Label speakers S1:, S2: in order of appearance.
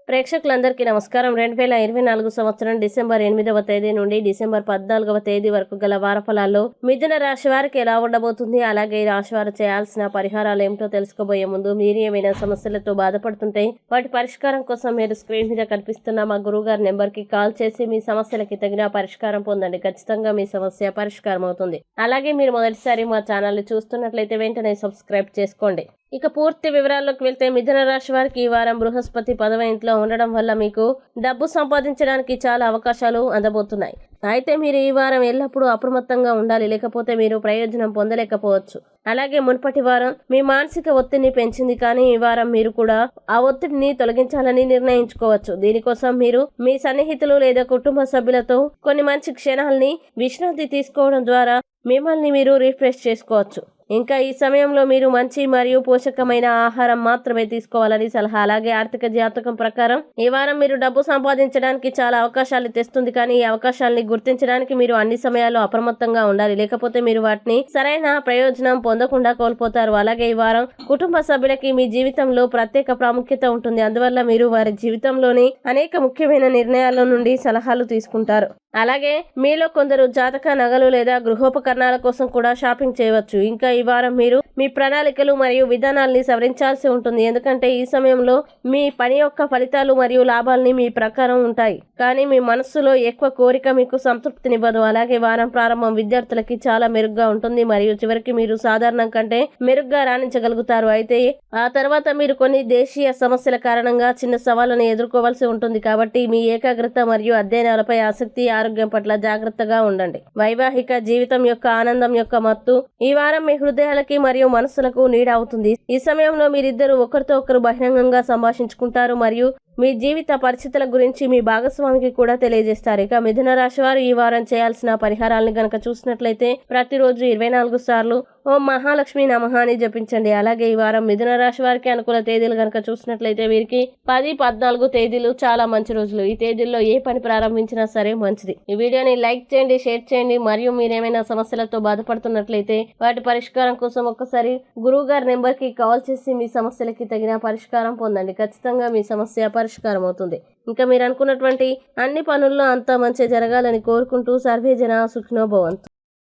S1: ప్రేక్షకులందరికీ నమస్కారం. 2024 సంవత్సరం డిసెంబర్ 8వ తేదీ నుండి డిసెంబర్ 14వ తేదీ వరకు గల వారఫలాల్లో మిథున రాశి వారికి ఎలా ఉండబోతుంది, అలాగే ఈ రాశి వారు చేయాల్సిన పరిహారాలు ఏమిటో తెలుసుకోబోయే ముందు మీరు ఏమైనా సమస్యలతో బాధపడుతుంటే వాటి పరిష్కారం కోసం మీరు స్క్రీన్ మీద కనిపిస్తున్న మా గురువుగారి నెంబర్కి కాల్ చేసి మీ సమస్యలకి తగిన పరిష్కారం పొందండి. ఖచ్చితంగా మీ సమస్య పరిష్కారం అవుతుంది. అలాగే మీరు మొదటిసారి మా ఛానల్ని చూస్తున్నట్లయితే వెంటనే సబ్స్క్రైబ్ చేసుకోండి. ఇక పూర్తి వివరాల్లోకి వెళ్తే మిథున రాశి వారికి ఈ వారం బృహస్పతి 10వ ఇంట్లో ఉండడం వల్ల మీకు డబ్బు సంపాదించడానికి చాలా అవకాశాలు అందబోతున్నాయి. అయితే మీరు ఈ వారం ఎల్లప్పుడూ అప్రమత్తంగా ఉండాలి, లేకపోతే మీరు ప్రయోజనం పొందలేకపోవచ్చు. అలాగే మునుపటి వారం మీ మానసిక ఒత్తిడిని పెంచింది, కానీ ఈ వారం మీరు కూడా ఆ ఒత్తిడిని తొలగించాలని నిర్ణయించుకోవచ్చు. దీనికోసం మీరు మీ సన్నిహితులు లేదా కుటుంబ సభ్యులతో కొన్ని మంచి క్షణాలని విశ్రాంతి తీసుకోవడం ద్వారా మిమ్మల్ని మీరు రిఫ్రెష్ చేసుకోవచ్చు. ఇంకా ఈ సమయంలో మీరు మంచి మరియు పోషకమైన ఆహారం మాత్రమే తీసుకోవాలని సలహా. అలాగే ఆర్థిక జాతకం ప్రకారం ఈ వారం మీరు డబ్బు సంపాదించడానికి చాలా అవకాశాలు తెస్తుంది, కానీ ఈ అవకాశాలని గుర్తించడానికి మీరు అన్ని సమయాల్లో అప్రమత్తంగా ఉండాలి, లేకపోతే మీరు వాటిని సరైన ప్రయోజనం పొందకుండా కోల్పోతారు. అలాగే ఈ వారం కుటుంబ సభ్యులకి మీ జీవితంలో ప్రత్యేక ప్రాముఖ్యత ఉంటుంది. అందువల్ల మీరు వారి జీవితంలోని అనేక ముఖ్యమైన నిర్ణయాల నుండి సలహాలు తీసుకుంటారు. అలాగే మీలో కొందరు జాతక నగలు లేదా గృహోపకరణాల కోసం కూడా షాపింగ్ చేయవచ్చు. ఇంకా ఈ వారం మీరు మీ ప్రణాళికలు మరియు విధానాల్ని సవరించాల్సి ఉంటుంది, ఎందుకంటే ఈ సమయంలో మీ పని యొక్క ఫలితాలు మరియు లాభాలని మీ ప్రకారం ఉంటాయి, కానీ మీ మనస్సులో ఎక్కువ కోరిక మీకు సంతృప్తినివ్వదు. అలాగే వారం ప్రారంభం విద్యార్థులకి చాలా మెరుగ్గా ఉంటుంది మరియు చివరికి మీరు సాధారణం కంటే మెరుగ్గా రాణించగలుగుతారు. అయితే ఆ తర్వాత మీరు కొన్ని దేశీయ సమస్యల కారణంగా చిన్న సవాళ్ళను ఎదుర్కోవాల్సి ఉంటుంది, కాబట్టి మీ ఏకాగ్రత మరియు అధ్యయనాలపై ఆసక్తి, ఆరోగ్యం పట్ల జాగ్రత్తగా ఉండండి. వైవాహిక జీవితం యొక్క ఆనందం యొక్క మత్తు ఈ వారం మీ హృదయాలకి మరియు మనస్సులకు నీడ అవుతుంది. ఈ సమయంలో మీరిద్దరు ఒకరితో ఒకరు బహిరంగంగా సంభాషించుకుంటారు మరియు మీ జీవిత పరిస్థితుల గురించి మీ భాగస్వామికి కూడా తెలియజేస్తారు. ఇక మిథున రాశి వారు ఈ వారం చేయాల్సిన పరిహారాలను గనక చూసినట్లయితే ప్రతిరోజు 24 సార్లు ఓం మహాలక్ష్మి నమః అని జపించండి. అలాగే ఈ వారం మిథున రాశి వారికి అనుకూల తేదీలు గనక చూసినట్లయితే వీరికి 10, 14 తేదీలు చాలా మంచి రోజులు. ఈ తేదీల్లో ఏ పని ప్రారంభించినా సరే మంచిది. ఈ వీడియోని లైక్ చేయండి, షేర్ చేయండి, మరియు మీరేమైనా సమస్యలతో బాధపడుతున్నట్లయితే వాటి పరిష్కారం కోసం ఒక్కసారి గురువు గారి నెంబర్ కి కాల్ చేసి మీ సమస్యలకి తగిన పరిష్కారం పొందండి. ఖచ్చితంగా మీ సమస్య పరిష్కారం అవుతుంది. ఇంకా మీరు అనుకున్నటువంటి అన్ని పనుల్లో అంతా మంచి జరగాలని కోరుకుంటూ సర్వే జన సుఖినో భవంతు.